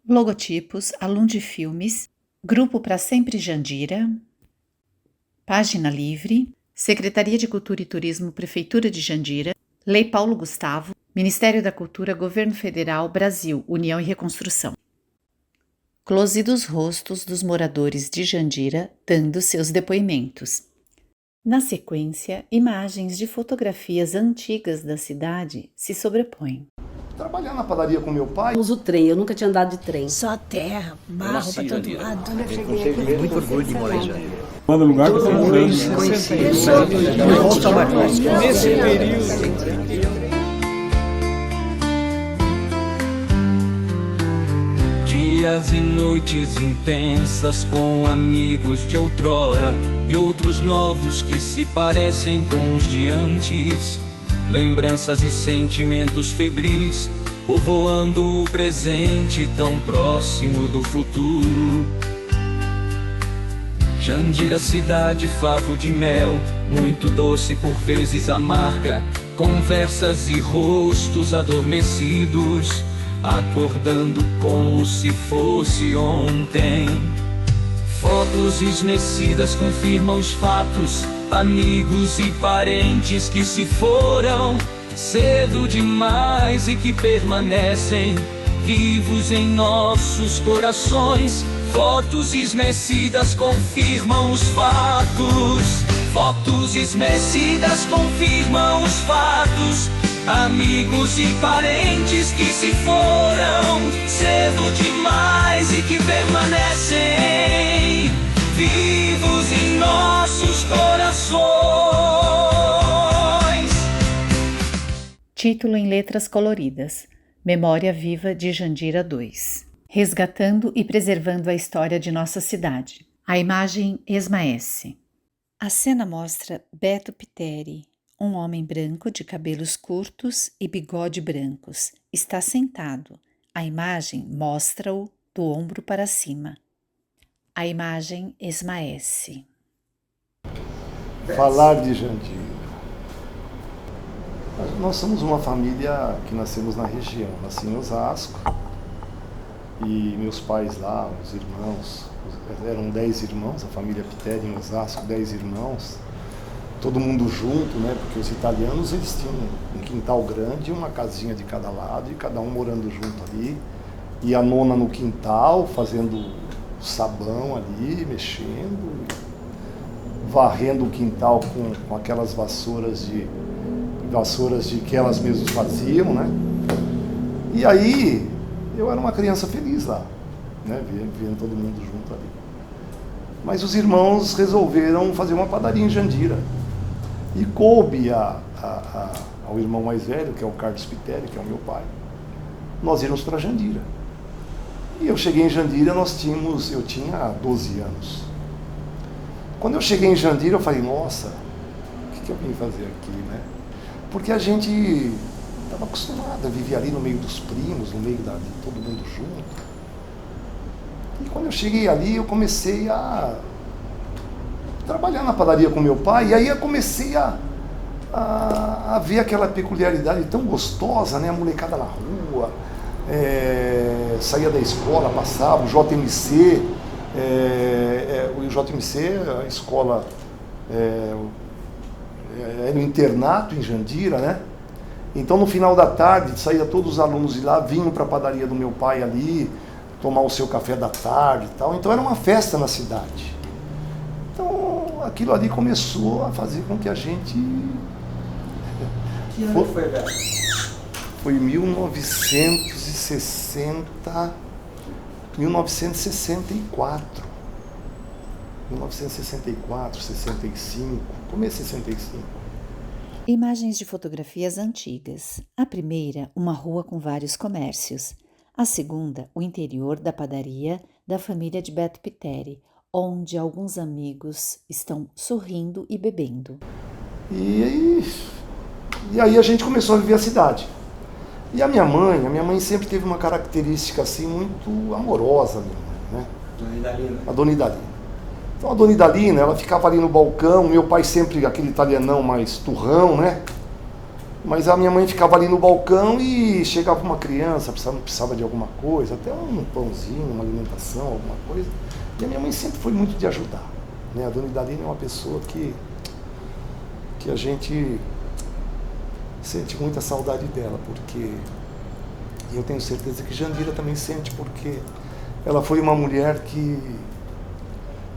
Logotipos, Alundi Filmes, Grupo Pra Sempre Jandira, Página Livre, Secretaria de Cultura e Turismo, Prefeitura de Jandira, Lei Paulo Gustavo, Ministério da Cultura, Governo Federal, Brasil, União e Reconstrução. Close dos rostos dos moradores de Jandira dando seus depoimentos. Na sequência, imagens de fotografias antigas da cidade se sobrepõem. Trabalhar na padaria com meu pai. Uso trem, eu nunca tinha andado de trem. Só terra, barro pra todo lado. Quando eu cheguei aqui, tenho muito orgulho de morar em Jandira. Manda lugar que eu tenho Nesse período. Dias e noites intensas com amigos de outrora e outros novos que se parecem com os de antes. Lembranças e sentimentos febris, povoando o presente tão próximo do futuro. Jandira, cidade, favo de mel, muito doce, por vezes amarga. Conversas e rostos adormecidos, acordando como se fosse ontem. Fotos esnecidas confirmam os fatos, amigos e parentes que se foram cedo demais e que permanecem vivos em nossos corações. Fotos esnecidas confirmam os fatos. Fotos esnecidas confirmam os fatos. Amigos e parentes que se foram cedo demais e que permanecem vivos em nossos corações. Título em letras coloridas: Memória Viva de Jandira 2. Resgatando e preservando a história de nossa cidade. A imagem esmaece. A cena mostra Beto Piteri, um homem branco de cabelos curtos e bigode brancos. Está sentado. A imagem mostra-o do ombro para cima. A imagem esmaece. Falar de Jandira. Nós somos uma família que nascemos na região. Nasci em Osasco. E meus pais lá, os irmãos, eram 10 irmãos, a família Piteri em Osasco, 10 irmãos. Todo mundo junto, né? Porque os italianos, eles tinham um quintal grande, uma casinha de cada lado, e cada um morando junto ali. E a nona no quintal, fazendo sabão ali, mexendo, varrendo o quintal com aquelas vassouras de que elas mesmas faziam, né? E aí, eu era uma criança feliz lá, né? Vendo todo mundo junto ali. Mas os irmãos resolveram fazer uma padaria em Jandira. E coube ao irmão mais velho, que é o Carlos Piteri, que é o meu pai, nós íamos para Jandira. E eu cheguei em Jandira, eu tinha 12 anos. Quando eu cheguei em Jandira, eu falei, nossa, o que eu vim fazer aqui, né? Porque a gente estava acostumado a viver ali no meio dos primos, no meio de todo mundo junto. E quando eu cheguei ali, eu comecei a trabalhar na padaria com meu pai, e aí eu comecei a ver aquela peculiaridade tão gostosa, né? A molecada na rua, saía da escola, passava, o JMC, a escola, era um internato em Jandira, né? Então no final da tarde, saía todos os alunos de lá, vinham para a padaria do meu pai ali, tomar o seu café da tarde e tal, então era uma festa na cidade. Então, aquilo ali começou a fazer com que a gente... Que ano foi, velho? Foi 1964. 1964, 65, começo de 65. Imagens de fotografias antigas. A primeira, uma rua com vários comércios. A segunda, o interior da padaria da família de Beto Piteri, onde alguns amigos estão sorrindo e bebendo. E aí a gente começou a viver a cidade. E a minha mãe sempre teve uma característica assim muito amorosa, né? Dona Idalina. A Dona Idalina. Então a Dona Idalina, ela ficava ali no balcão, meu pai sempre aquele italianão mais turrão, né? Mas a minha mãe ficava ali no balcão e chegava uma criança, precisava de alguma coisa, até um pãozinho, uma alimentação, alguma coisa. E a minha mãe sempre foi muito de ajudar, né? A dona Idalina é uma pessoa que a gente sente muita saudade dela, porque eu tenho certeza que Jandira também sente, porque ela foi uma mulher que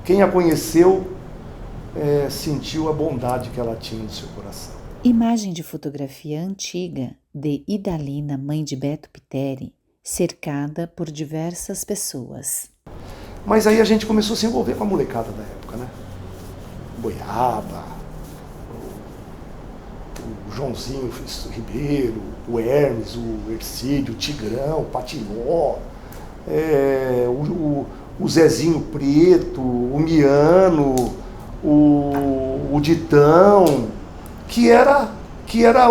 quem a conheceu sentiu a bondade que ela tinha no seu coração. Imagem de fotografia antiga de Idalina, mãe de Beto Piteri, cercada por diversas pessoas. Mas aí a gente começou a se envolver com a molecada da época, né? Boiaba, o Joãozinho Ribeiro, o Hermes, o Ercílio, o Tigrão, o Patiló, o Zezinho Preto, o Miano, o Ditão, que era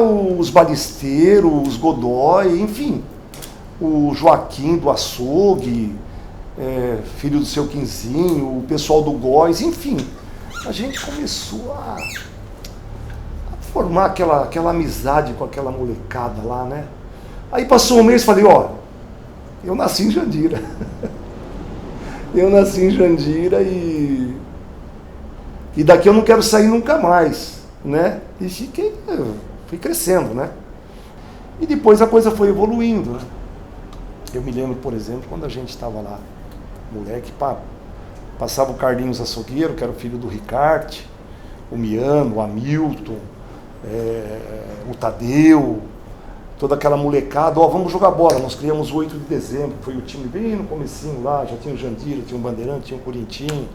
os balisteiros, os Godoy, enfim, o Joaquim do Açougue, filho do seu Quinzinho, o pessoal do Góis, enfim, a gente começou a formar aquela amizade com aquela molecada lá, né? Aí passou um mês e falei, eu nasci em Jandira. Eu nasci em Jandira e daqui eu não quero sair nunca mais, né? E fui crescendo, né? E depois a coisa foi evoluindo, né? Eu me lembro, por exemplo, quando a gente estava lá, moleque, passava o Carlinhos Açougueiro, que era o filho do Ricarte, o Miano, o Hamilton, o Tadeu, toda aquela molecada, vamos jogar bola. Nós criamos o 8 de dezembro, foi o time bem no comecinho lá, já tinha o Jandira, tinha o Bandeirante, tinha o Corintinho.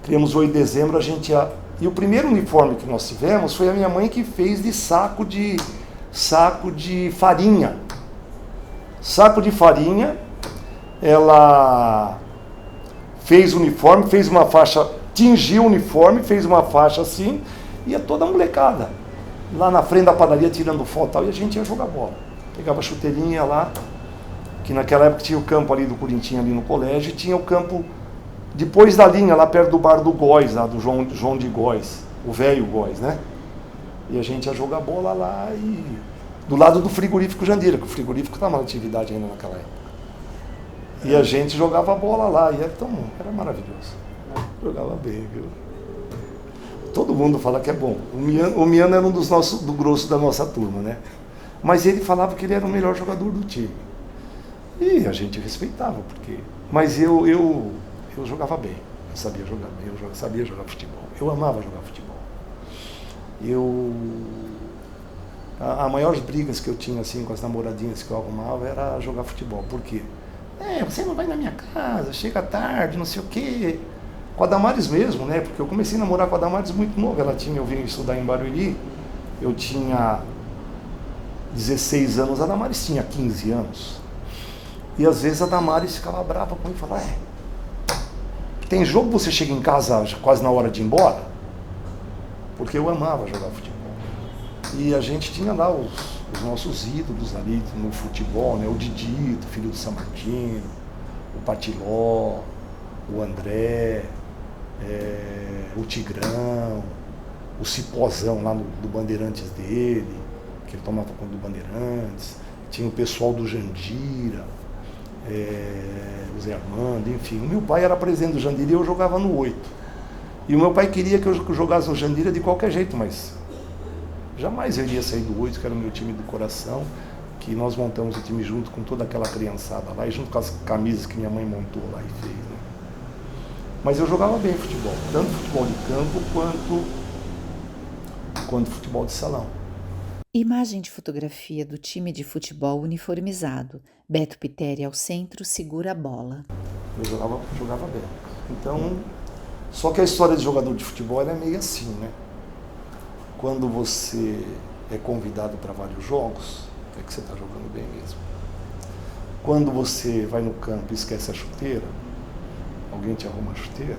Criamos o 8 de dezembro, e o primeiro uniforme que nós tivemos foi a minha mãe que fez de saco de farinha. Saco de farinha, ela fez o uniforme, fez uma faixa, tingiu o uniforme, fez uma faixa assim, ia toda a molecada lá na frente da padaria tirando foto e tal, e a gente ia jogar bola. Pegava a chuteirinha lá, que naquela época tinha o campo ali do Corintinho ali no colégio, e tinha o campo depois da linha, lá perto do bar do Góis, lá do João de Góis, o velho Góis, né? E a gente ia jogar bola lá e do lado do frigorífico Jandira, que o frigorífico estava na atividade ainda naquela época. E a gente jogava bola lá, e era maravilhoso. Jogava bem, viu? Todo mundo fala que é bom. O Miano era um do grosso da nossa turma, né? Mas ele falava que ele era o melhor jogador do time. E a gente respeitava, porque... Mas eu jogava bem, eu sabia jogar bem, eu sabia jogar futebol. Eu amava jogar futebol. As maiores brigas que eu tinha assim, com as namoradinhas que eu arrumava era jogar futebol. Por quê? Você não vai na minha casa, chega tarde, não sei o quê. Com a Damares mesmo, né? Porque eu comecei a namorar com a Damares muito novo. Eu vim estudar em Barueri, eu tinha 16 anos, a Damares tinha 15 anos. E às vezes a Damares ficava brava comigo e falava, tem jogo que você chega em casa quase na hora de ir embora? Porque eu amava jogar futebol. E a gente tinha lá os nossos ídolos ali no futebol, né? O Didito, filho do São Martino, o Patiló, o André, o Tigrão, o Cipozão lá do Bandeirantes dele, que ele tomava conta do Bandeirantes, tinha o pessoal do Jandira, o Zé Armando, enfim. O meu pai era presidente do Jandira e eu jogava no 8. E o meu pai queria que eu jogasse no Jandira de qualquer jeito, mas jamais eu iria sair do 8, que era o meu time do coração, que nós montamos o time junto com toda aquela criançada lá, e junto com as camisas que minha mãe montou lá e fez, né? Mas eu jogava bem futebol, tanto futebol de campo quanto futebol de salão. Imagem de fotografia do time de futebol uniformizado. Beto Piteri ao centro segura a bola. Eu jogava bem. Então, só que a história de jogador de futebol é meio assim, né? Quando você é convidado para vários jogos, é que você está jogando bem mesmo. Quando você vai no campo e esquece a chuteira, alguém te arruma a chuteira,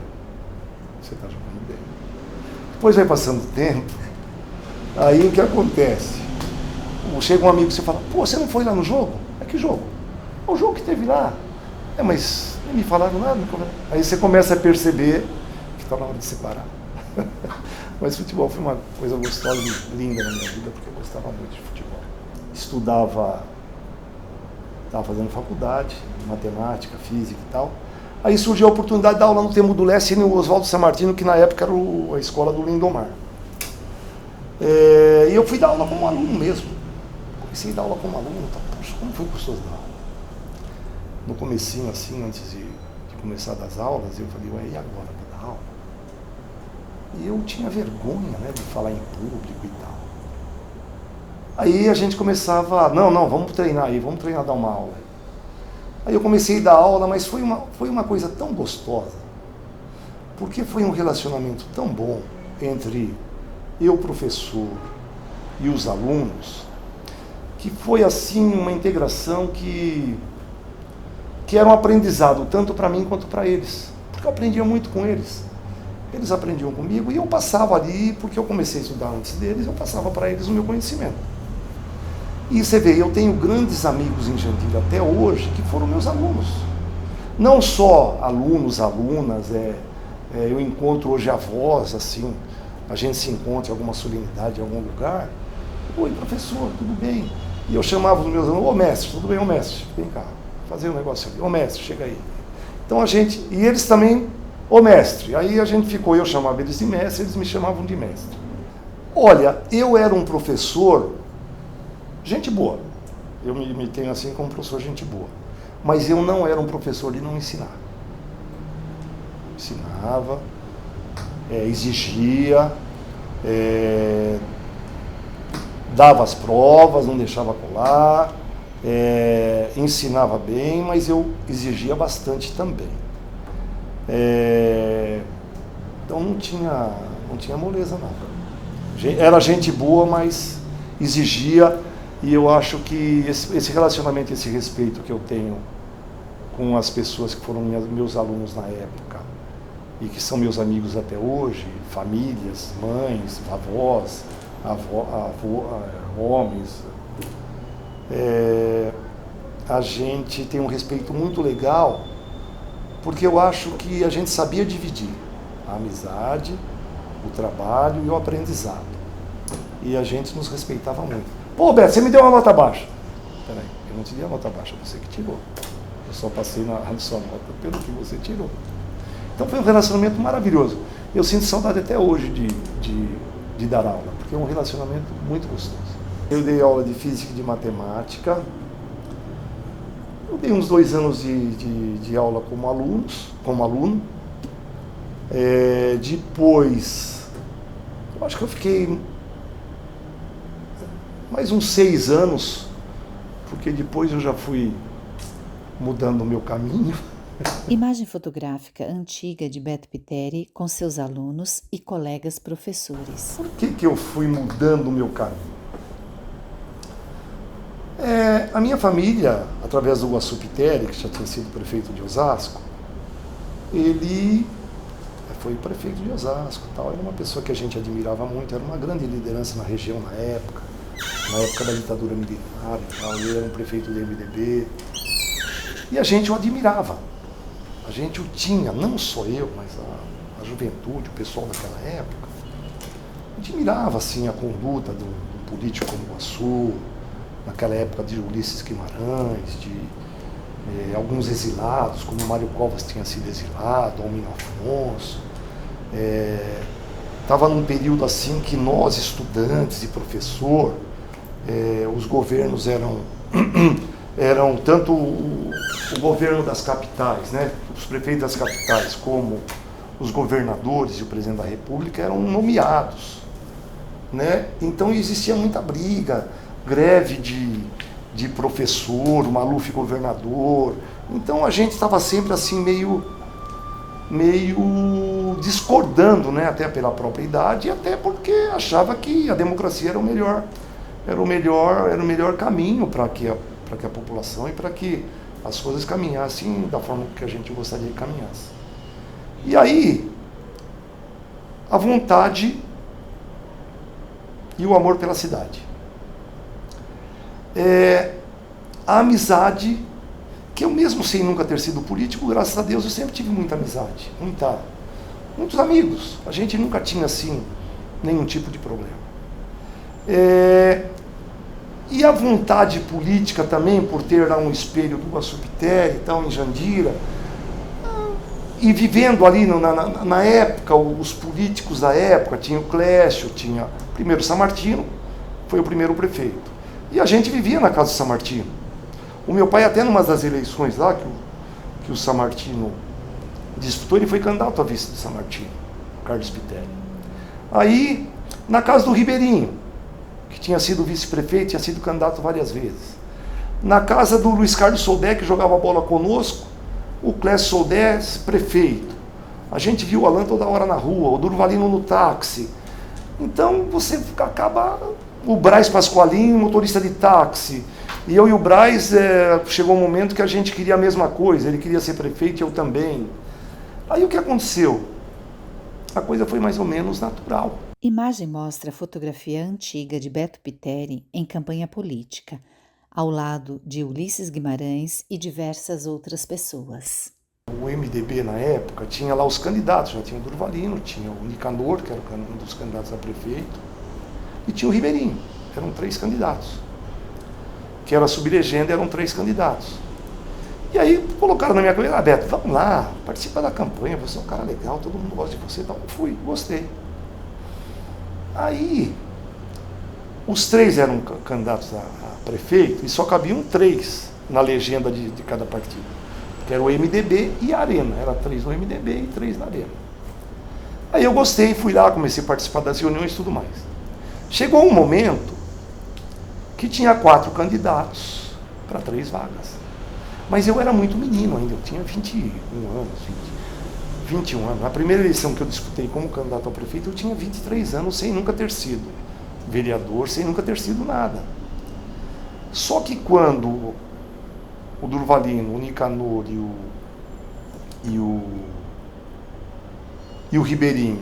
você está jogando bem. Depois vai passando o tempo, aí o que acontece? Chega um amigo e você fala, você não foi lá no jogo? Que jogo? O jogo que teve lá. Mas nem me falaram nada. Aí você começa a perceber que está na hora de separar. Mas futebol foi uma coisa gostosa e linda na minha vida, porque eu gostava muito de futebol. Estava fazendo faculdade, matemática, física e tal. Aí surgiu a oportunidade de dar aula no Tempo do Leste no Oswaldo Sammartino, que na época era a escola do Lindomar. E eu fui dar aula como aluno mesmo. Comecei a dar aula como aluno, tá? Poxa, como foi gostoso dar aula? No comecinho, assim, antes de começar das aulas, eu falei, ué, e agora para dar aula? E eu tinha vergonha, né, de falar em público e tal. Aí a gente começava, não, vamos treinar aí, vamos treinar a dar uma aula. Aí eu comecei a dar aula, mas foi uma coisa tão gostosa, porque foi um relacionamento tão bom entre eu, professor, e os alunos, que foi assim uma integração que era um aprendizado tanto para mim quanto para eles, porque eu aprendia muito com eles. Eles aprendiam comigo e eu passava ali, porque eu comecei a estudar antes deles, eu passava para eles o meu conhecimento. E você vê, eu tenho grandes amigos em Jandira até hoje que foram meus alunos. Não só alunos, alunas, eu encontro hoje avós, assim, a gente se encontra em alguma solenidade, em algum lugar. Oi, professor, tudo bem? E eu chamava os meus alunos, ô mestre, tudo bem, ô mestre, vem cá, fazer um negócio ali, ô mestre, chega aí. Então e eles também, ô mestre, aí a gente ficou, eu chamava eles de mestre, eles me chamavam de mestre. Olha, eu era um professor, gente boa, eu me tenho assim como professor gente boa, mas eu não era um professor de não ensinar. Ensinava, exigia, dava as provas, não deixava colar, ensinava bem, mas eu exigia bastante também. Então não tinha moleza não. Era gente boa, mas exigia, e eu acho que esse relacionamento, esse respeito que eu tenho com as pessoas que foram meus alunos na época e que são meus amigos até hoje, famílias, mães, avós, homens, a gente tem um respeito muito legal, porque eu acho que a gente sabia dividir a amizade, o trabalho e o aprendizado. E a gente nos respeitava muito. Pô, Beto, você me deu uma nota baixa. Peraí, eu não te dei a nota baixa, você que tirou. Eu só passei na sua nota pelo que você tirou. Então foi um relacionamento maravilhoso. Eu sinto saudade até hoje de dar aula, porque é um relacionamento muito gostoso. Eu dei aula de física e de matemática. Eu dei uns 2 anos de aula como aluno. Depois, eu acho que eu fiquei mais uns 6 anos, porque depois eu já fui mudando o meu caminho. Imagem fotográfica antiga de Beto Piteri com seus alunos e colegas professores. Por que eu fui mudando o meu caminho? A minha família, através do Guaçu Piteri, que já tinha sido prefeito de Osasco, ele foi prefeito de Osasco, tal. Era uma pessoa que a gente admirava muito, era uma grande liderança na região na época da ditadura militar e tal. Ele era um prefeito do MDB e a gente o admirava. A gente o tinha, não só eu, mas a juventude, o pessoal daquela época, admirava assim a conduta de um político como o Guaçu, naquela época de Ulisses Guimarães, de alguns exilados, como Mário Covas tinha sido exilado, Almino Afonso. Estava num período assim que nós, estudantes e professor, os governos eram tanto o governo das capitais, né, os prefeitos das capitais, como os governadores e o presidente da República eram nomeados, né? Então existia muita briga, greve de professor, o Maluf governador. Então a gente estava sempre assim meio discordando, né, até pela própria idade e até porque achava que a democracia era o melhor caminho para que a população e para que as coisas caminhassem da forma que a gente gostaria que caminhasse. E aí, a vontade e o amor pela cidade. A amizade, que eu mesmo sem nunca ter sido político, graças a Deus eu sempre tive muita amizade, muitos amigos. A gente nunca tinha assim nenhum tipo de problema. E a vontade política também, por ter lá um espelho do Açupité e tal, em Jandira, e vivendo ali na época, os políticos da época, tinha o Clécio, tinha primeiro o Sammartino, foi o primeiro prefeito. E a gente vivia na casa do Sammartino. O meu pai, até numa das eleições lá, que o Sammartino disputou, ele foi candidato a vice do Sammartino, Carlos Pitelli. Aí, na casa do Ribeirinho, que tinha sido vice-prefeito, tinha sido candidato várias vezes. Na casa do Luiz Carlos Soldé, que jogava bola conosco, o Clécio Soldé, prefeito. A gente viu o Alan toda hora na rua, o Durvalino no táxi. Então você acaba... O Braz Pascoalinho, motorista de táxi. E eu e o Braz, chegou um momento que a gente queria a mesma coisa. Ele queria ser prefeito e eu também. Aí o que aconteceu? A coisa foi mais ou menos natural. Imagem mostra a fotografia antiga de Beto Pitteri em campanha política, ao lado de Ulisses Guimarães e diversas outras pessoas. O MDB, na época, tinha lá os candidatos. Já tinha o Durvalino, tinha o Nicanor, que era um dos candidatos a prefeito, e tinha o Ribeirinho. Eram 3 candidatos. Que era a sublegenda, eram 3 candidatos. E aí colocaram na minha cabeça: Beto, vamos lá, participa da campanha, você é um cara legal, todo mundo gosta de você. Então eu fui, gostei. Aí, os 3 eram candidatos a prefeito e só cabiam 3 na legenda de cada partido, que era o MDB e a Arena. Era 3 no MDB e 3 na Arena. Aí eu gostei, fui lá, comecei a participar das reuniões e tudo mais. Chegou um momento que tinha 4 candidatos para 3 vagas. Mas eu era muito menino ainda, eu tinha 21 anos. Na primeira eleição que eu disputei como candidato ao prefeito, eu tinha 23 anos, sem nunca ter sido vereador, sem nunca ter sido nada. Só que quando o Durvalino, o Nicanor e o Ribeirinho,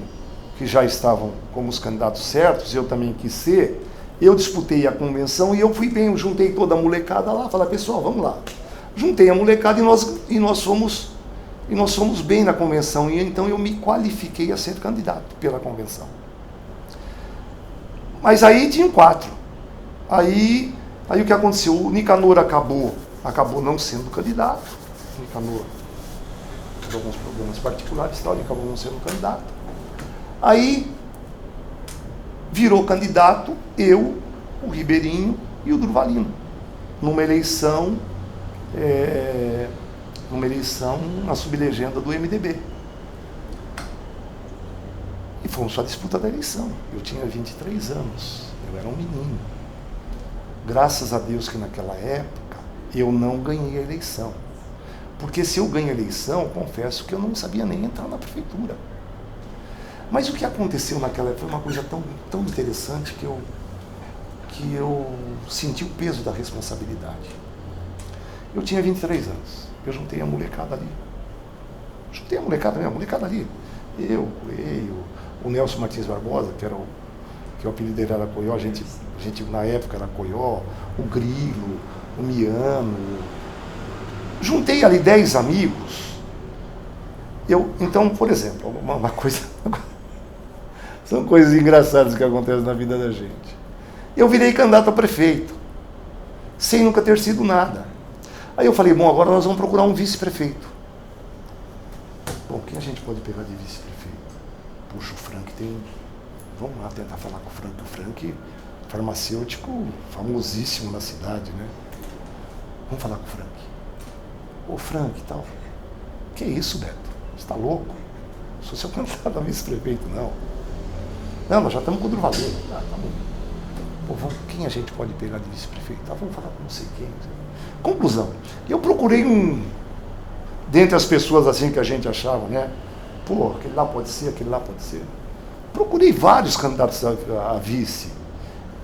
que já estavam como os candidatos certos, eu também quis ser, eu disputei a convenção e eu fui bem, eu juntei toda a molecada lá, falei: pessoal, vamos lá. Juntei a molecada e nós fomos bem na convenção, e então eu me qualifiquei a ser candidato pela convenção. Mas aí tinham 4. Aí o que aconteceu? O Nicanor acabou não sendo candidato. O Nicanor, por alguns problemas particulares, ele acabou não sendo candidato. Aí virou candidato eu, o Ribeirinho e o Durvalino, numa eleição na sublegenda do MDB. E fomos para a disputa da eleição. Eu tinha 23 anos, eu era um menino. Graças a Deus que naquela época eu não ganhei a eleição. Porque se eu ganhei a eleição, confesso que eu não sabia nem entrar na prefeitura. Mas o que aconteceu naquela época foi uma coisa tão interessante que eu senti o peso da responsabilidade. Eu tinha 23 anos, eu juntei a molecada ali. Juntei a molecada ali. Eu, o Coelho, o Nelson Martins Barbosa, que o apelido dele era Coió, a gente na época era Coió, o Grilo, o Miano. Juntei ali 10 amigos. Então, por exemplo, uma coisa... São coisas engraçadas que acontecem na vida da gente. Eu virei candidato a prefeito, sem nunca ter sido nada. Aí eu falei: bom, agora nós vamos procurar um vice-prefeito. Bom, quem a gente pode pegar de vice-prefeito? Puxa, o Frank tem... Vamos lá tentar falar com o Frank. O Frank, farmacêutico famosíssimo na cidade, né? Vamos falar com o Frank. Ô, Frank e tal. Que isso, Beto? Você está louco? Não sou seu candidato a vice-prefeito, não. Não, nós já estamos com o Durvalino. Tá bom. Pô, quem a gente pode pegar de vice-prefeito? Tá, vamos falar com não sei quem. Conclusão. Eu procurei dentre as pessoas assim que a gente achava, né? Pô, aquele lá pode ser, aquele lá pode ser. Procurei vários candidatos a vice.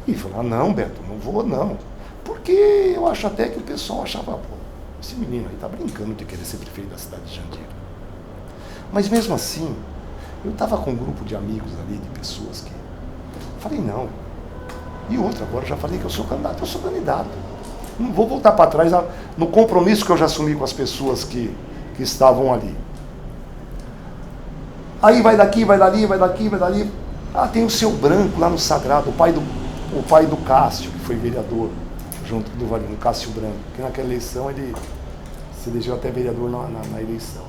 E falei: não, Beto, não vou não. Porque eu acho até que o pessoal achava: pô, esse menino aí tá brincando de querer ser prefeito da cidade de Jandira. Mas mesmo assim, eu estava com um grupo de amigos ali, de pessoas que... Falei: não. E outra, agora já falei que eu sou candidato, Não vou voltar para trás no compromisso que eu já assumi com as pessoas que estavam ali. Aí vai daqui, vai dali. Tem o Seu Branco lá no Sagrado, o pai do Cássio, que foi vereador, junto com o Durvalino, Cássio Branco, que naquela eleição ele se elegeu até vereador na eleição.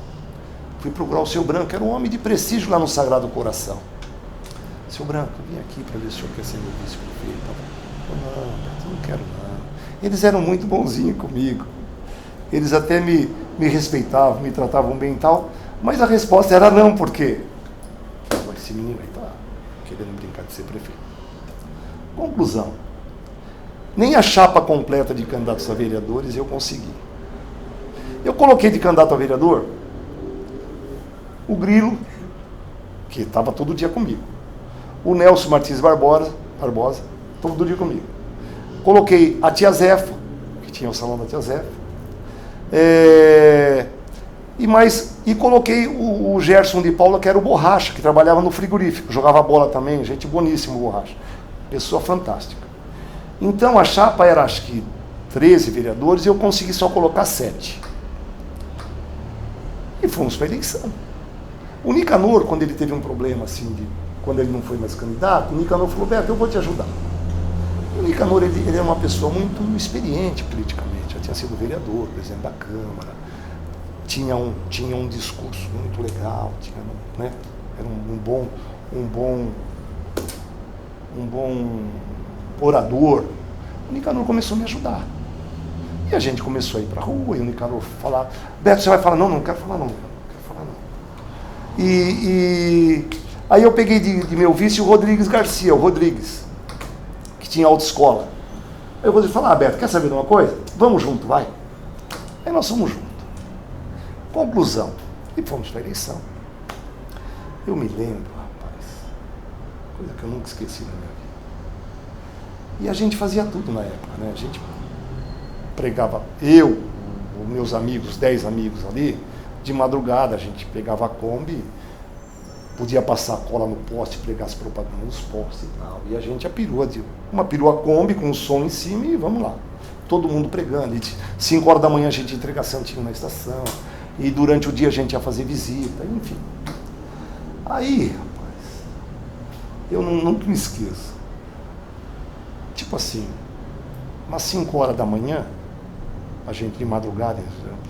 Fui procurar o Seu Branco, era um homem de prestígio lá no Sagrado Coração. Seu Branco, eu vim aqui para ver se o senhor quer ser meu vice-prefeito. Não, eu não quero não. Eles eram muito bonzinhos comigo. Eles até me respeitavam, me tratavam bem e tal, mas a resposta era não, porque esse menino aí tá querendo brincar de ser prefeito. Conclusão. Nem a chapa completa de candidatos a vereadores eu consegui. Eu coloquei de candidato a vereador o Grilo, que estava todo dia comigo. O Nelson Martins Barbosa, todo dia comigo. Coloquei a tia Zefa, que tinha o salão da tia Zefa. E coloquei o Gerson de Paula, que era o Borracha, que trabalhava no frigorífico, jogava bola também, gente boníssima, o Borracha. Pessoa fantástica. Então a chapa era, acho que, 13 vereadores, e eu consegui só colocar 7. E fomos para a eleição. O Nicanor, quando ele teve um problema assim, quando ele não foi mais candidato, o Nicanor falou: Beto, eu vou te ajudar. O Nicanor, ele é uma pessoa muito experiente politicamente, já tinha sido vereador, presidente da Câmara, tinha um discurso muito legal, né? Era um bom orador. O Nicanor começou a me ajudar. E a gente começou a ir para a rua, e o Nicanor falar: Beto, você vai falar? Não quero falar não. E aí eu peguei de meu vice o Rodrigues Garcia, que tinha autoescola. Aí o Rodrigues falou: Beto, quer saber de uma coisa? Vamos junto, vai. Aí nós fomos juntos. Conclusão. E fomos para a eleição. Eu me lembro, rapaz, coisa que eu nunca esqueci na minha vida. E a gente fazia tudo na época, né? A gente pregava, os meus amigos, 10 amigos ali, de madrugada a gente pegava a Kombi, podia passar cola no poste, pregar as propagandas nos postes e tal. E a gente uma perua Kombi com um som em cima e vamos lá. Todo mundo pregando. E 5 horas da manhã a gente ia entregar santinho na estação. E durante o dia a gente ia fazer visita, enfim. Aí, rapaz, eu nunca me esqueço. Tipo assim, umas 5 horas da manhã, a gente de madrugada,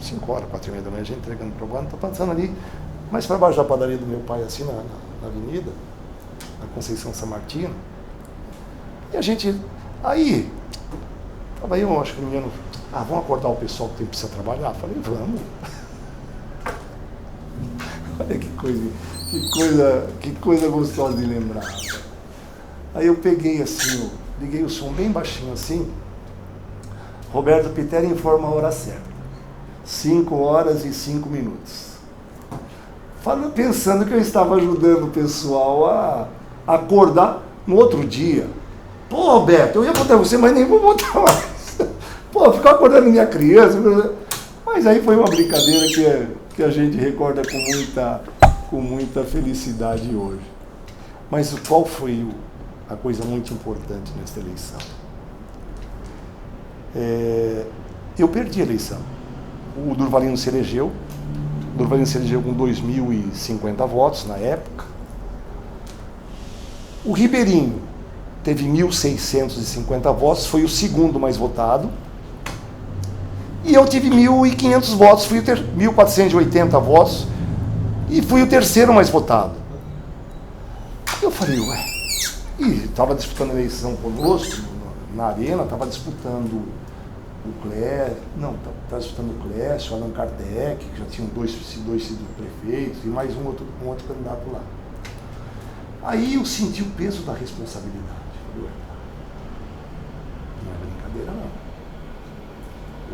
5 horas, 4h30 da manhã, a gente entregando propaganda, tá passando ali, mais para baixo da padaria do meu pai, assim, na avenida, na Conceição São Martino. E a gente, aí, tava aí, eu acho que o menino, vamos acordar o pessoal que precisa trabalhar? Falei, vamos. Olha que coisa gostosa de lembrar. Aí eu peguei assim, liguei o som bem baixinho assim. Roberto Piteri informa a hora certa. 5 horas e 5 minutos. Pensando que eu estava ajudando o pessoal a acordar no outro dia. Pô, Roberto, eu ia botar você, mas nem vou botar mais. Pô, ficar acordando minha criança. Mas aí foi uma brincadeira que a gente recorda com muita felicidade hoje. Mas qual foi a coisa muito importante nesta eleição? Eu perdi a eleição. O Durvalino se elegeu. O Durvalino se elegeu com 2.050 votos na época. O Ribeirinho teve 1.650 votos, foi o segundo mais votado. E eu tive 1.500 votos, 1.480 votos, e fui o terceiro mais votado. Eu falei, e estava disputando a eleição conosco, na arena, estava disputando o Clécio, estava disputando o Clécio, o Allan Kardec, que já tinham dois sido prefeitos, e mais um outro candidato lá. Aí eu senti o peso da responsabilidade. Falei, não é brincadeira não.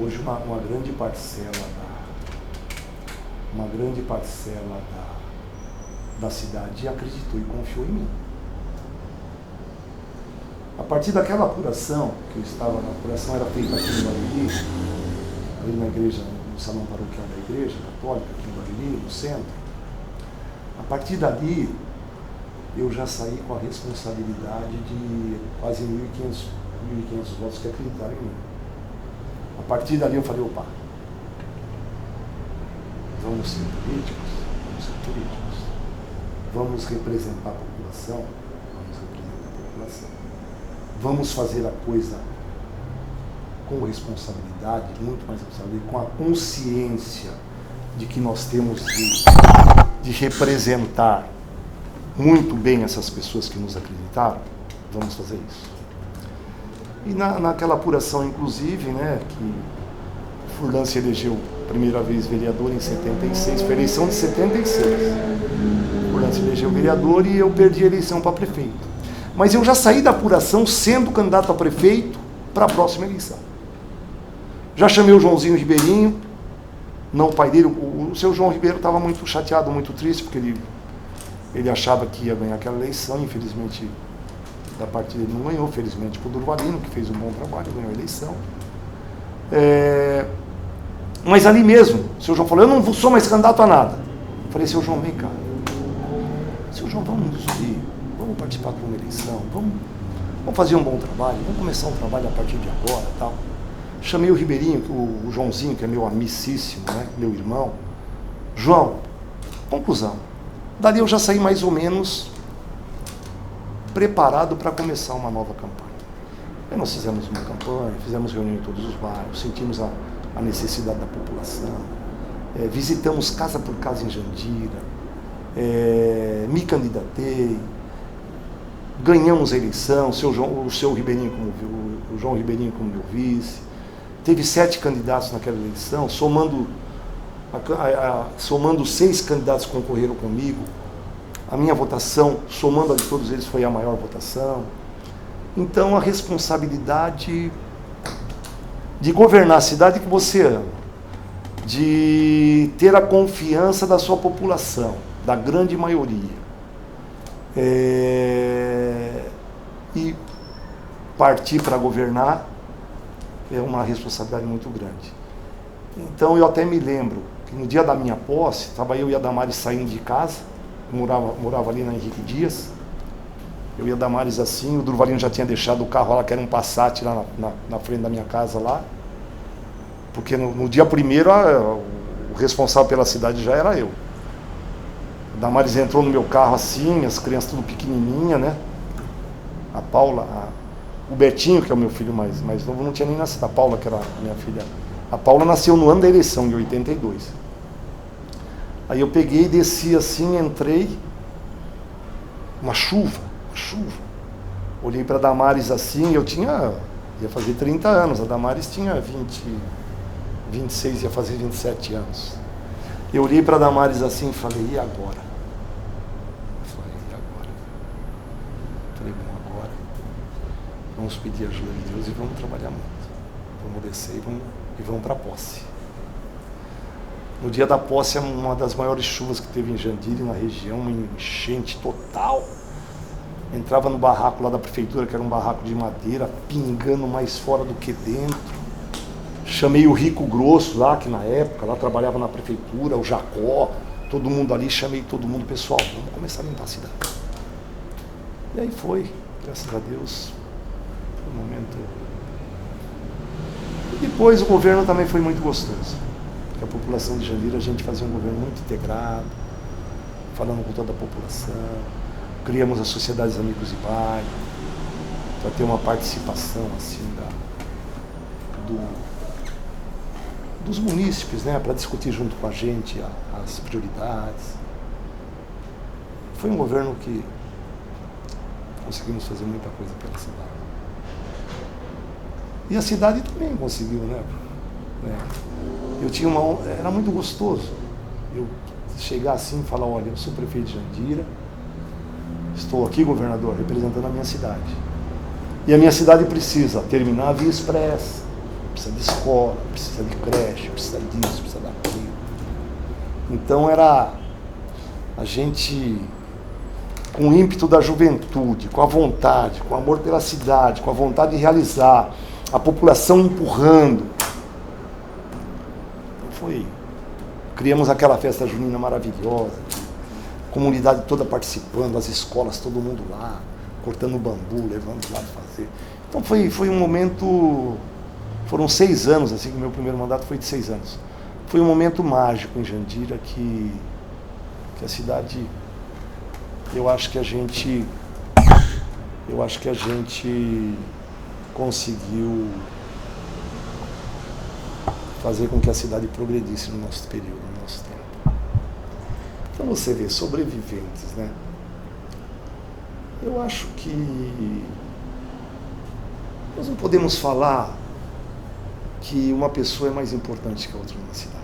Hoje uma grande parcela da cidade acreditou e confiou em mim. A partir daquela apuração, que eu estava na apuração, era feita aqui no Bariri, ali na igreja, no salão paroquial da igreja católica, aqui no Bariri, no centro. A partir dali, eu já saí com a responsabilidade de quase 1.500 votos que acreditaram em mim. A partir dali eu falei, vamos ser políticos, vamos representar a população, população. Vamos fazer a coisa com responsabilidade, muito mais responsabilidade, com a consciência de que nós temos de representar muito bem essas pessoas que nos acreditaram. Vamos fazer isso. E naquela apuração, inclusive, né, que Furlan se elegeu primeira vez vereador em 76, foi a eleição de 76. Furlan se elegeu vereador e eu perdi a eleição para prefeito. Mas eu já saí da apuração sendo candidato a prefeito para a próxima eleição. Já chamei o Joãozinho Ribeirinho, não o pai dele, o seu João Ribeiro estava muito chateado, muito triste, porque ele achava que ia ganhar aquela eleição, infelizmente da parte dele não ganhou, felizmente para o Durvalino, que fez um bom trabalho, ganhou a eleição. Mas ali mesmo, o seu João falou, eu não sou mais candidato a nada. Eu falei, seu João, vem cá. Seu João, vamos nos unir, vamos participar de uma eleição, vamos fazer um bom trabalho, vamos começar um trabalho a partir de agora, tal. Chamei o Ribeirinho, o Joãozinho, que é meu amicíssimo, né, meu irmão. João, conclusão. Dali eu já saí mais ou menos preparado para começar uma nova campanha. Aí nós fizemos uma campanha, fizemos reunião em todos os bairros, sentimos a necessidade da população, visitamos casa por casa em Jandira, me candidatei, ganhamos a eleição, o seu Ribeirinho o João Ribeirinho como meu vice. Teve 7 candidatos naquela eleição, somando 6 candidatos que concorreram comigo. A minha votação, somando a de todos eles, foi a maior votação. Então, a responsabilidade de governar a cidade que você ama, de ter a confiança da sua população, da grande maioria, e partir para governar, é uma responsabilidade muito grande. Então eu até me lembro que no dia da minha posse, estava eu e a Damares saindo de casa, morava ali na Henrique Dias, eu e a Damares assim, o Durvalino já tinha deixado o carro lá, que era um Passat lá na frente da minha casa lá, porque no dia primeiro o responsável pela cidade já era eu. A Damares entrou no meu carro assim, as crianças tudo pequenininha, né? A Paula, o Betinho, que é o meu filho mais novo, não tinha nem nascido. A Paula, que era a minha filha. A Paula nasceu no ano da eleição, de 82. Aí eu peguei, desci assim, entrei. Uma chuva. Olhei para a Damares assim, ia fazer 30 anos. A Damares tinha 26, ia fazer 27 anos. Eu olhei para a Damares assim e falei, e agora? Vamos pedir ajuda de Deus e vamos trabalhar muito. Vamos descer e vamos para a posse. No dia da posse, uma das maiores chuvas que teve em Jandira, na região, uma enchente total. Entrava no barraco lá da prefeitura, que era um barraco de madeira, pingando mais fora do que dentro. Chamei o Rico Grosso lá, que na época lá trabalhava na prefeitura, o Jacó, todo mundo ali, chamei todo mundo, pessoal, vamos começar a limpar a cidade. E aí foi, graças a Deus. Um momento. E depois o governo também foi muito gostoso. Porque a população de Jandira, a gente fazia um governo muito integrado, falando com toda a população. Criamos as sociedades Amigos de Bairro, para ter uma participação assim dos munícipes, né, para discutir junto com a gente as prioridades. Foi um governo que conseguimos fazer muita coisa pela cidade. E a cidade também conseguiu, né? Era muito gostoso eu chegar assim e falar, olha, eu sou prefeito de Jandira, estou aqui, governador, representando a minha cidade. E a minha cidade precisa terminar a via expressa, precisa de escola, precisa de creche, precisa disso, precisa daquilo. Então era a gente, com o ímpeto da juventude, com a vontade, com o amor pela cidade, com a vontade de realizar, a população empurrando. Criamos aquela festa junina maravilhosa, a comunidade toda participando, as escolas, todo mundo lá, cortando bambu, levando lá para fazer. Então foi um momento, foram 6 anos, assim, que o meu primeiro mandato foi de 6 anos. Foi um momento mágico em Jandira que a cidade, eu acho que a gente eu acho que a gente conseguiu fazer com que a cidade progredisse no nosso período, no nosso tempo. Então você vê, sobreviventes, né? Eu acho que nós não podemos falar que uma pessoa é mais importante que a outra na cidade.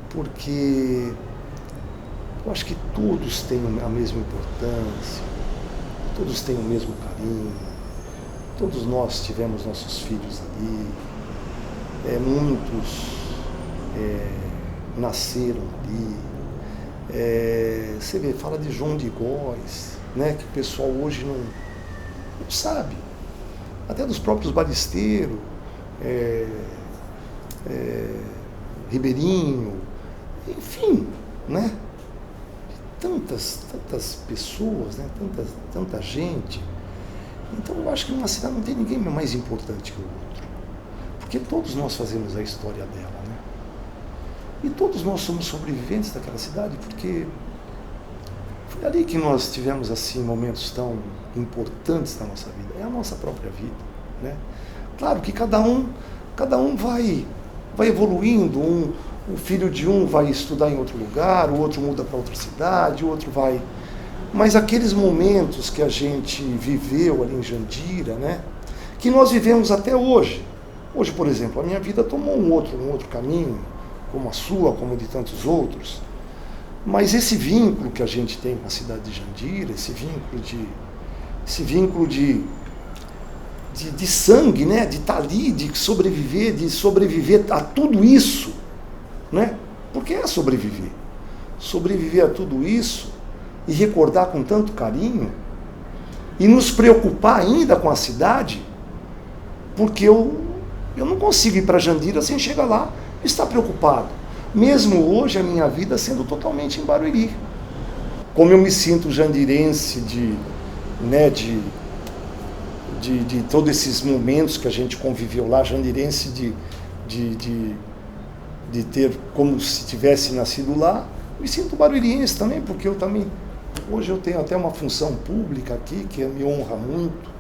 Porque eu acho que todos têm a mesma importância, todos têm o mesmo carinho, todos nós tivemos nossos filhos ali, muitos nasceram ali. Você vê, fala de João de Góes, né, que o pessoal hoje não sabe, até dos próprios balisteiros, Ribeirinho, enfim, né? Tantas pessoas, né? Tanta gente. Então eu acho que numa cidade não tem ninguém mais importante que o outro, porque todos nós fazemos a história dela, né? E todos nós somos sobreviventes daquela cidade, porque foi ali que nós tivemos assim momentos tão importantes na nossa vida. É a nossa própria vida, né? Claro que cada um vai evoluindo. O filho de um vai estudar em outro lugar, o outro muda para outra cidade, o outro vai... Mas aqueles momentos que a gente viveu ali em Jandira, né, que nós vivemos até hoje. Hoje, por exemplo, a minha vida tomou um outro caminho, como a sua, como de tantos outros. Mas esse vínculo que a gente tem com a cidade de Jandira, esse vínculo de sangue, né, de estar ali, de sobreviver a tudo isso, né? Porque é sobreviver a tudo isso e recordar com tanto carinho e nos preocupar ainda com a cidade, porque eu não consigo ir para Jandira sem chegar lá e estar preocupado, mesmo hoje a minha vida sendo totalmente em Barueri. Como eu me sinto jandirense de todos esses momentos que a gente conviveu lá, jandirense de ter como se tivesse nascido lá, me sinto barueriense também, porque hoje eu tenho até uma função pública aqui que me honra muito,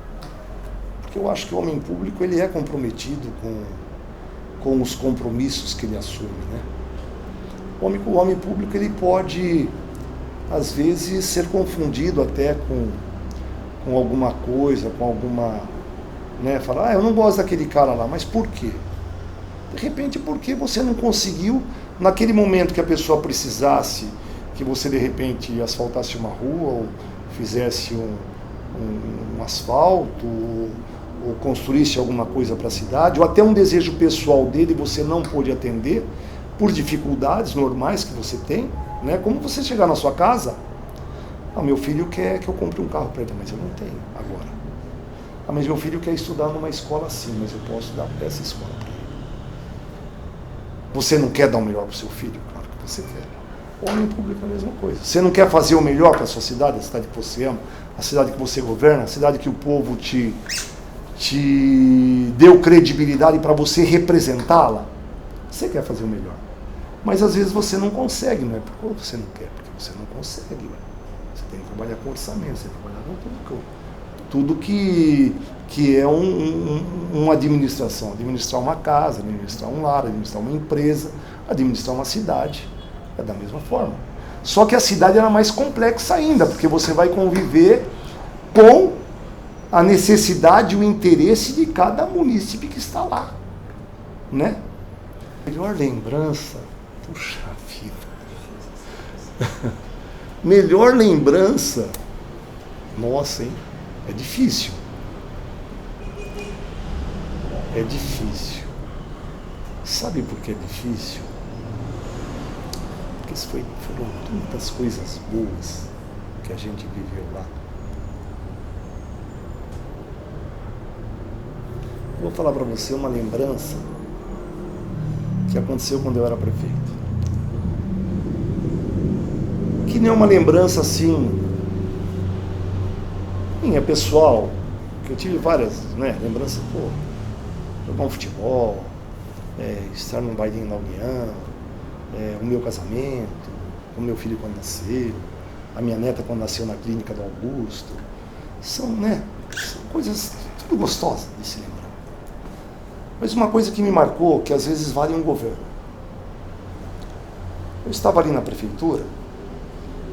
porque eu acho que o homem público ele é comprometido com os compromissos que ele assume, né? O homem público ele pode às vezes ser confundido até com alguma coisa, com alguma, né, falar, eu não gosto daquele cara lá, mas por quê? De repente porque você não conseguiu, naquele momento que a pessoa precisasse, que você de repente asfaltasse uma rua, ou fizesse um asfalto, ou construísse alguma coisa para a cidade, ou até um desejo pessoal dele você não pôde atender, por dificuldades normais que você tem, né? Como você chegar na sua casa, meu filho quer que eu compre um carro para ele, mas eu não tenho agora. Mas meu filho quer estudar numa escola assim, mas eu posso dar essa escola para ele. Você não quer dar o melhor para o seu filho? Claro que você quer. O homem público é a mesma coisa. Você não quer fazer o melhor para a sua cidade, a cidade que você ama, a cidade que você governa, a cidade que o povo te deu credibilidade para você representá-la? Você quer fazer o melhor. Mas às vezes você não consegue, não é porque você não quer, porque você não consegue. Você tem que trabalhar com orçamento, você tem que trabalhar com tudo que é uma administração. Administrar uma casa, administrar um lar, administrar uma empresa, administrar uma cidade. É da mesma forma. Só que a cidade era mais complexa ainda, porque você vai conviver com a necessidade e o interesse de cada munícipe que está lá, né? Melhor lembrança, puxa vida. Melhor lembrança, nossa, hein? É difícil. É difícil. Sabe por que é difícil? Porque foram tantas coisas boas que a gente viveu lá. Vou falar para você uma lembrança que aconteceu quando eu era prefeito. Que nem uma lembrança assim, minha pessoal, que eu tive várias, né, lembranças, jogar um futebol, estar num bailinho na União, o meu casamento, o meu filho quando nasceu, a minha neta quando nasceu na clínica do Augusto, são coisas tudo gostosas de se lembrar. Mas uma coisa que me marcou, que às vezes vale um governo. Eu estava ali na prefeitura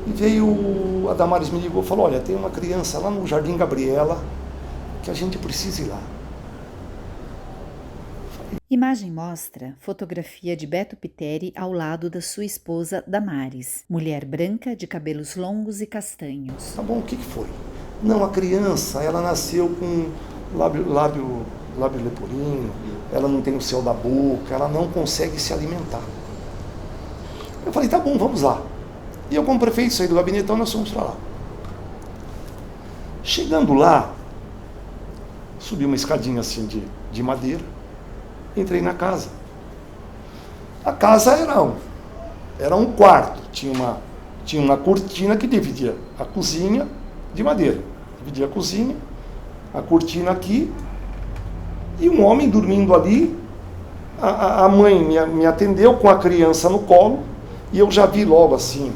e veio a Damares me ligou e falou, olha, tem uma criança lá no Jardim Gabriela que a gente precisa ir lá. Imagem mostra fotografia de Beto Piteri ao lado da sua esposa Damares, mulher branca de cabelos longos e castanhos. Tá bom, o que foi? Não, a criança, ela nasceu com lábio leporino, ela não tem o céu da boca, ela não consegue se alimentar. Eu falei, tá bom, vamos lá. E eu, como prefeito, saí do gabinete, então nós fomos para lá. Chegando lá, subi uma escadinha assim de madeira, entrei na casa. A casa era um quarto, tinha uma cortina que dividia a cozinha de madeira. Dividia a cozinha, a cortina aqui, e um homem dormindo ali. A mãe me atendeu com a criança no colo, e eu já vi logo assim,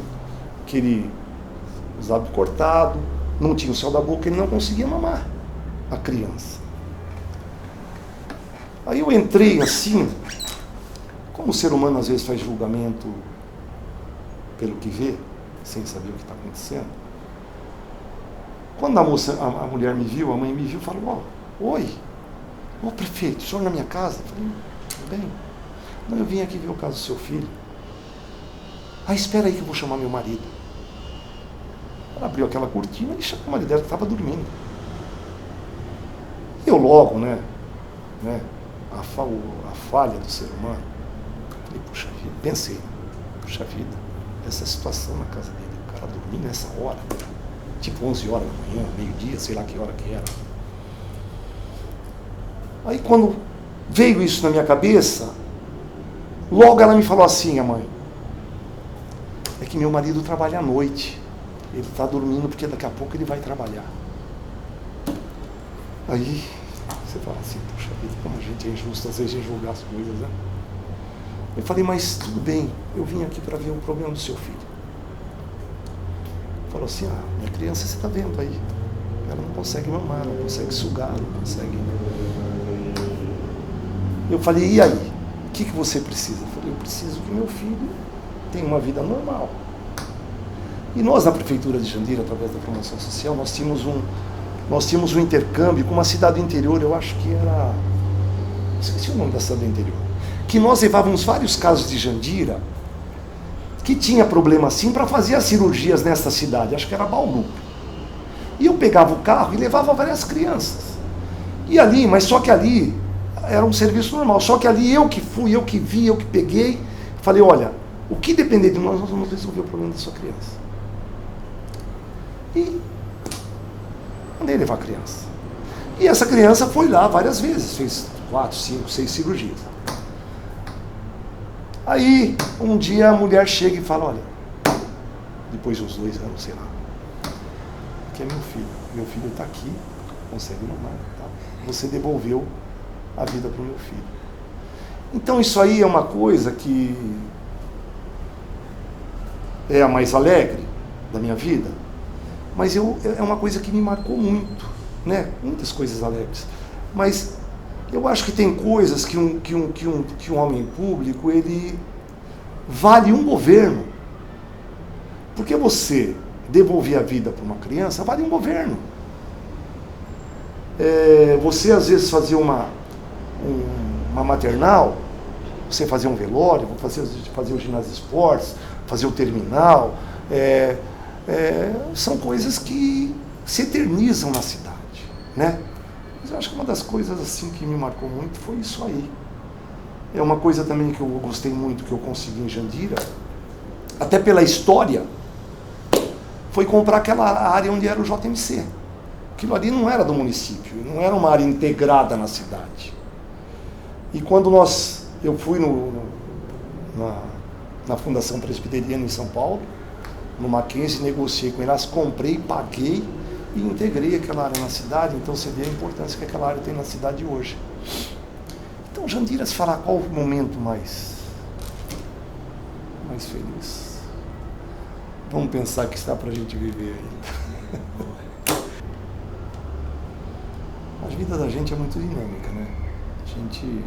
os lábios cortados, não tinha o céu da boca, ele não conseguia mamar a criança. Aí eu entrei assim, como o ser humano às vezes faz julgamento pelo que vê, sem saber o que está acontecendo. Quando a mulher me viu, a mãe me viu e falou, oi, prefeito, o senhor na minha casa? Eu falei, tudo bem. Não, eu vim aqui ver o caso do seu filho. Espera aí que eu vou chamar meu marido. Ela abriu aquela cortina e chamou o marido dela que estava dormindo. Eu logo, a falha do ser humano, falei, puxa vida, pensei, puxa vida, essa situação na casa dele, o cara dormindo nessa hora, tipo 11 horas da manhã, meio-dia, sei lá que hora que era. Aí quando veio isso na minha cabeça, logo ela me falou assim, a mãe, é que meu marido trabalha à noite, ele está dormindo porque daqui a pouco ele vai trabalhar. Aí você fala assim, puxa vida, como a gente é injusto às vezes em julgar as coisas, né? Eu falei, mas tudo bem, eu vim aqui para ver o problema do seu filho. Falou assim, minha criança, você está vendo aí, ela não consegue mamar, não consegue sugar, não consegue... Eu falei, e aí? O que você precisa? Eu falei, eu preciso que meu filho tenha uma vida normal. E nós, na Prefeitura de Jandira, através da promoção social, nós tínhamos um intercâmbio com uma cidade do interior, eu acho que era... esqueci o nome da cidade do interior. Que nós levávamos vários casos de Jandira que tinha problema assim para fazer as cirurgias nessa cidade, acho que era Bauru. E eu pegava o carro e levava várias crianças. E ali, mas só que ali era um serviço normal, só que ali eu que fui, eu que vi, eu que peguei, falei, olha, o que depender de nós vamos resolver o problema da sua criança. E mandei levar a criança. E essa criança foi lá várias vezes, fez 4, 5, 6 cirurgias. Aí, um dia a mulher chega e fala, olha, depois de uns 2 anos, sei lá, que é meu filho está aqui, consegue mamar, tá? Você devolveu a vida para o meu filho. Então isso aí é uma coisa que é a mais alegre da minha vida, mas é uma coisa que me marcou muito, né? Muitas coisas alegres, mas eu acho que tem coisas que um homem público, ele vale um governo, porque você devolver a vida para uma criança vale um governo. Você às vezes fazia uma maternal, você fazia um velório, fazer o ginásio de esportes, fazer o terminal, são coisas que se eternizam na cidade, né? Mas eu acho que uma das coisas assim que me marcou muito foi isso aí. É uma coisa também que eu gostei muito, que eu consegui em Jandira, até pela história, foi comprar aquela área onde era o JMC. Aquilo ali não era do município, não era uma área integrada na cidade. E quando eu fui na Fundação Presbiteriana em São Paulo, no Mackenzie, negociei com elas, comprei, paguei e integrei aquela área na cidade. Então você vê a importância que aquela área tem na cidade hoje. Então, Jandira, se falar qual o momento mais feliz, vamos pensar que está para a gente viver ainda. vida da gente é muito dinâmica, né? A gente...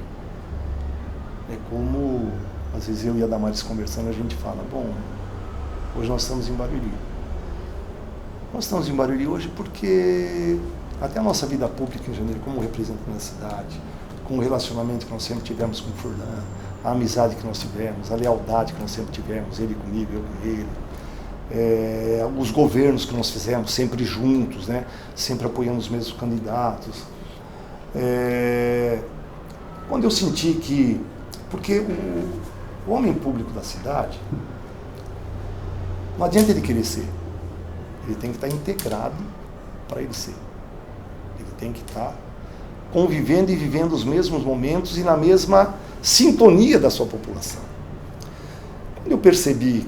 É como, às vezes eu e a Damares conversando, a gente fala, bom, hoje nós estamos em Barueri. Nós estamos em Barueri hoje porque até a nossa vida pública em janeiro, como representante da cidade, com o relacionamento que nós sempre tivemos com o Furlan, a amizade que nós tivemos, a lealdade que nós sempre tivemos, ele comigo, eu com ele, os governos que nós fizemos sempre juntos, né? Sempre apoiando os mesmos candidatos. Quando eu senti que... Porque o homem público da cidade, não adianta ele querer ser. Ele tem que estar integrado para ele ser. Ele tem que estar convivendo e vivendo os mesmos momentos e na mesma sintonia da sua população. Quando eu percebi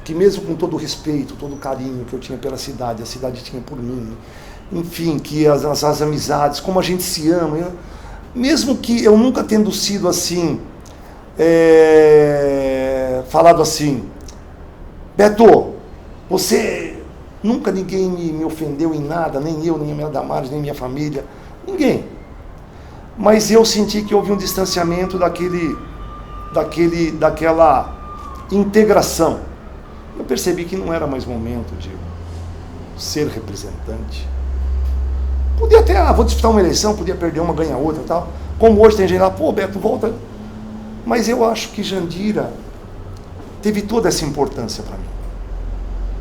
que mesmo com todo o respeito, todo o carinho que eu tinha pela cidade, a cidade tinha por mim, enfim, que as amizades, como a gente se ama, mesmo que eu nunca tendo sido assim, falado assim, Beto, você, nunca ninguém me ofendeu em nada, nem eu, nem a minha Damares, nem minha família, ninguém. Mas eu senti que houve um distanciamento daquela integração. Eu percebi que não era mais momento de ser representante. Podia até, vou disputar uma eleição, podia perder uma, ganhar outra e tal. Como hoje tem gente lá, pô, Beto, volta. Mas eu acho que Jandira teve toda essa importância para mim.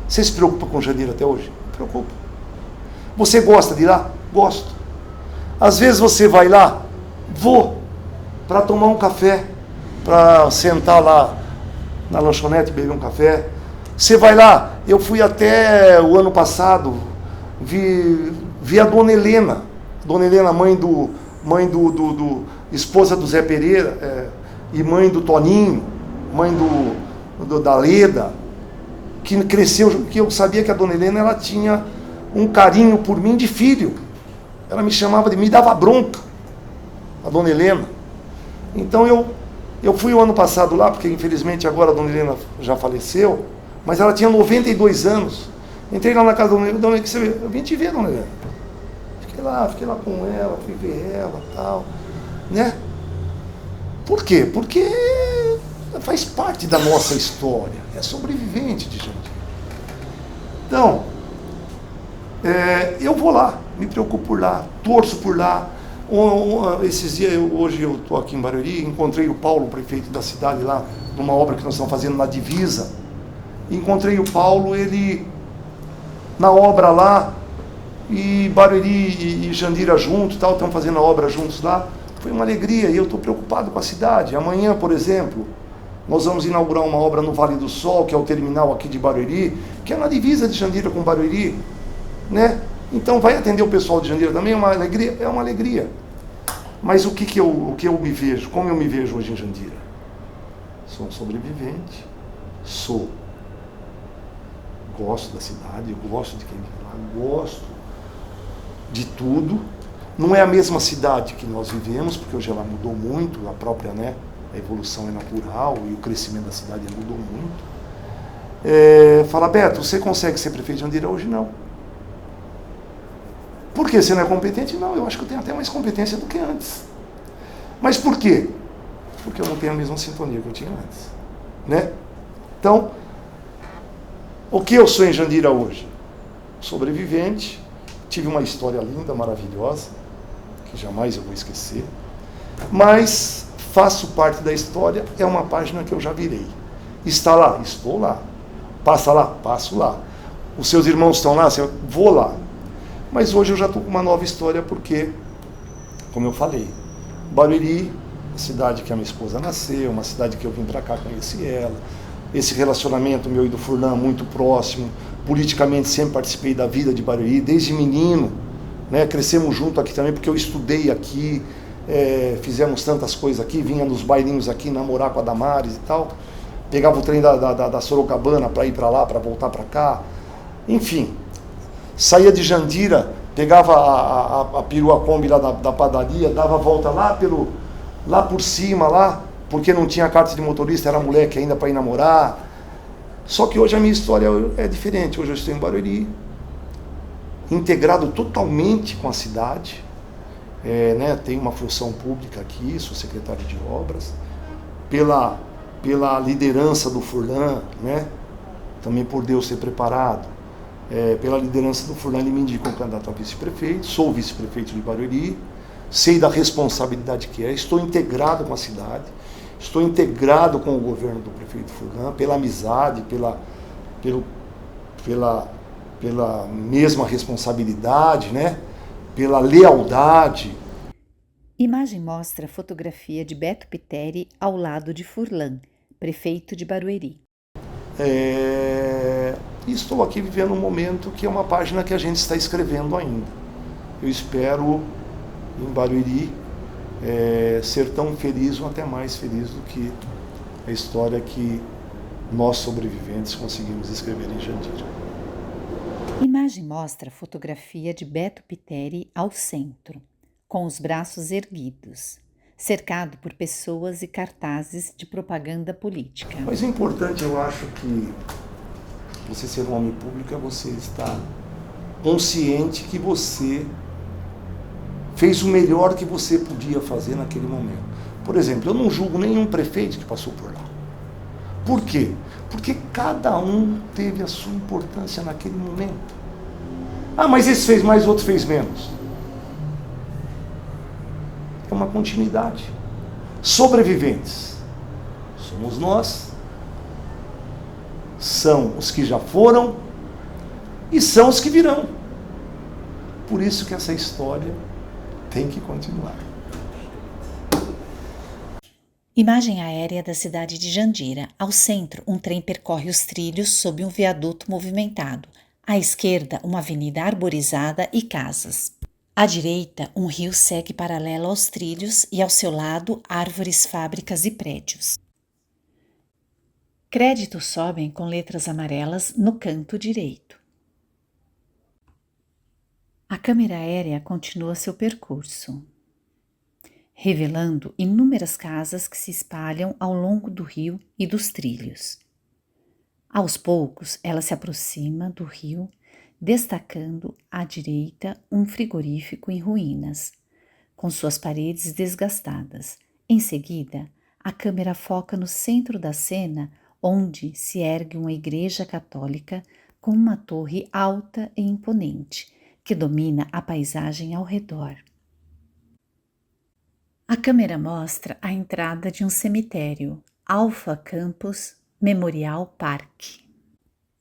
Você se preocupa com Jandira até hoje? Me preocupa. Você gosta de ir lá? Gosto. Às vezes você vai lá, vou, para tomar um café, para sentar lá na lanchonete, beber um café. Você vai lá, eu fui até o ano passado, vi a Dona Helena, mãe do esposa do Zé Pereira, e mãe do Toninho, mãe da Leda, que cresceu, que eu sabia que a Dona Helena ela tinha um carinho por mim de filho. Ela me chamava me dava bronca, a Dona Helena. Então eu fui o ano passado lá, porque infelizmente agora a Dona Helena já faleceu, mas ela tinha 92 anos. Entrei lá na casa da Dona Helena, eu vim te ver, Dona Helena. Fiquei lá com ela, fui ver ela e tal, né? Por quê? Porque faz parte da nossa história, é sobrevivente de gente. Então, eu vou lá, me preocupo por lá, torço por lá. Esses dias, hoje eu estou aqui em Barueri, encontrei o Paulo, o prefeito da cidade lá, numa obra que nós estamos fazendo na divisa. Encontrei o Paulo, ele na obra lá, e Barueri e Jandira juntos, tal, estão fazendo a obra juntos lá. Foi uma alegria e eu estou preocupado com a cidade. Amanhã, por exemplo, nós vamos inaugurar uma obra no Vale do Sol, que é o terminal aqui de Barueri, que é na divisa de Jandira com Barueri, né? Então vai atender o pessoal de Jandira também, é uma alegria, é uma alegria. Mas o que eu me vejo, como eu me vejo hoje em Jandira? Sou um sobrevivente, gosto da cidade, eu gosto de quem vive lá, gosto de tudo. Não é a mesma cidade que nós vivemos, porque hoje ela mudou muito, a própria, né, a evolução é natural e o crescimento da cidade mudou muito. Fala, Beto, você consegue ser prefeito de Jandira hoje? Não. Por quê? Você não é competente? Não, eu acho que eu tenho até mais competência do que antes. Mas por quê? Porque eu não tenho a mesma sintonia que eu tinha antes, né? Então, o que eu sou em Jandira hoje? Sobrevivente, tive uma história linda, maravilhosa, que jamais eu vou esquecer, mas faço parte da história, é uma página que eu já virei. Está lá? Estou lá. Passa lá? Passo lá. Os seus irmãos estão lá? Vou lá. Mas hoje eu já estou com uma nova história, porque, como eu falei, Barueri, a cidade que a minha esposa nasceu, uma cidade que eu vim para cá, conheci ela, esse relacionamento meu e do Furlan muito próximo, politicamente sempre participei da vida de Barueri, desde menino, né? Crescemos junto aqui também, porque eu estudei aqui, fizemos tantas coisas aqui, vinha nos bailinhos aqui, namorar com a Damares e tal, pegava o trem da Sorocabana para ir para lá, para voltar para cá, enfim, saía de Jandira, pegava a perua Kombi lá da padaria, dava a volta lá por cima, lá, porque não tinha carta de motorista, era moleque ainda para ir namorar. Só que hoje a minha história é diferente. Hoje eu estou em Barueri, integrado totalmente com a cidade, Tenho uma função pública aqui, sou secretário de obras, pela liderança do Furlan, né? Também por Deus ter preparado, pela liderança do Furlan, ele me indicou candidato a vice-prefeito, sou vice-prefeito de Barueri, sei da responsabilidade que é, estou integrado com a cidade, estou integrado com o governo do prefeito Furlan, pela amizade, pela mesma responsabilidade, né? Pela lealdade. Imagem mostra a fotografia de Beto Pitteri ao lado de Furlan, prefeito de Barueri. E estou aqui vivendo um momento que é uma página que a gente está escrevendo ainda. Eu espero, em Barueri, ser tão feliz ou até mais feliz do que a história que nós sobreviventes conseguimos escrever em Jandira. Imagem mostra a fotografia de Beto Pitteri ao centro, com os braços erguidos, cercado por pessoas e cartazes de propaganda política. Mas o importante, eu acho, que você ser um homem público é você estar consciente que você fez o melhor que você podia fazer naquele momento. Por exemplo, eu não julgo nenhum prefeito que passou por lá. Por quê? Porque cada um teve a sua importância naquele momento. Ah, mas esse fez mais, outro fez menos. É uma continuidade. Sobreviventes somos nós, são os que já foram e são os que virão. Por isso que essa história tem que continuar. Imagem aérea da cidade de Jandira. Ao centro, um trem percorre os trilhos sob um viaduto movimentado. À esquerda, uma avenida arborizada e casas. À direita, um rio segue paralelo aos trilhos e ao seu lado, árvores, fábricas e prédios. Créditos sobem com letras amarelas no canto direito. A câmera aérea continua seu percurso, revelando inúmeras casas que se espalham ao longo do rio e dos trilhos. Aos poucos, ela se aproxima do rio, destacando à direita um frigorífico em ruínas, com suas paredes desgastadas. Em seguida, a câmera foca no centro da cena, onde se ergue uma igreja católica com uma torre alta e imponente, que domina a paisagem ao redor. A câmera mostra a entrada de um cemitério, Alpha Campus Memorial Park.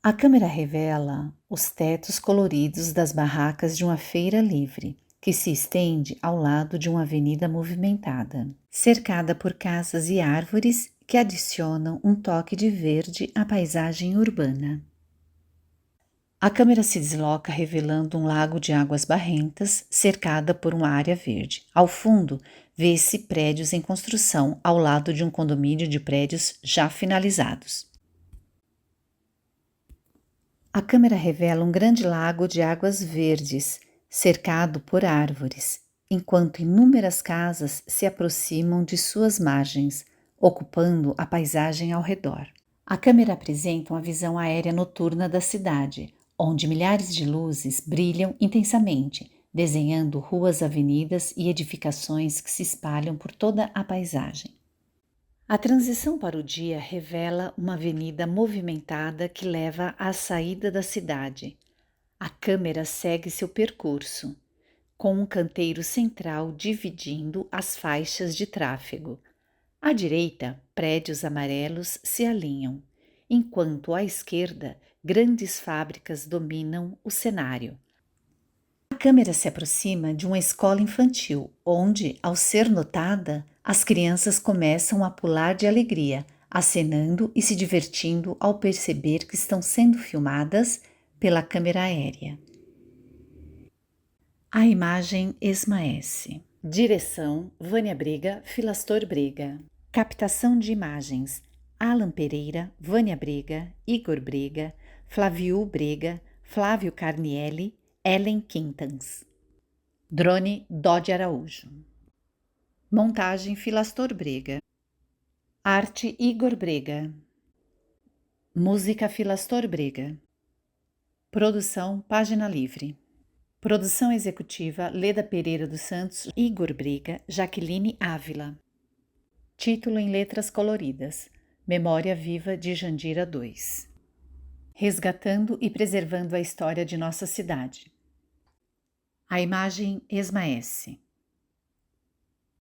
A câmera revela os tetos coloridos das barracas de uma feira livre, que se estende ao lado de uma avenida movimentada, cercada por casas e árvores que adicionam um toque de verde à paisagem urbana. A câmera se desloca revelando um lago de águas barrentas, cercada por uma área verde. Ao fundo, vê-se prédios em construção, ao lado de um condomínio de prédios já finalizados. A câmera revela um grande lago de águas verdes, cercado por árvores, enquanto inúmeras casas se aproximam de suas margens, ocupando a paisagem ao redor. A câmera apresenta uma visão aérea noturna da cidade, onde milhares de luzes brilham intensamente, desenhando ruas, avenidas e edificações que se espalham por toda a paisagem. A transição para o dia revela uma avenida movimentada que leva à saída da cidade. A câmera segue seu percurso, com um canteiro central dividindo as faixas de tráfego. À direita, prédios amarelos se alinham, enquanto à esquerda, grandes fábricas dominam o cenário. A câmera se aproxima de uma escola infantil, onde, ao ser notada, as crianças começam a pular de alegria, acenando e se divertindo ao perceber que estão sendo filmadas pela câmera aérea. A imagem esmaece. Direção: Vânia Brega, Filastor Brega. Captação de imagens: Alan Pereira, Vânia Brega, Igor Brega, Flávio Brega, Flávio Carnielli, Ellen Quintans. Drone: Dodi Araújo. Montagem: Filastor Brega. Arte: Igor Brega. Música: Filastor Brega. Produção: Página Livre. Produção executiva: Leda Pereira dos Santos, Igor Briga, Jaqueline Ávila. Título em letras coloridas: Memória Viva de Jandira II. Resgatando e preservando a história de nossa cidade. A imagem esmaece.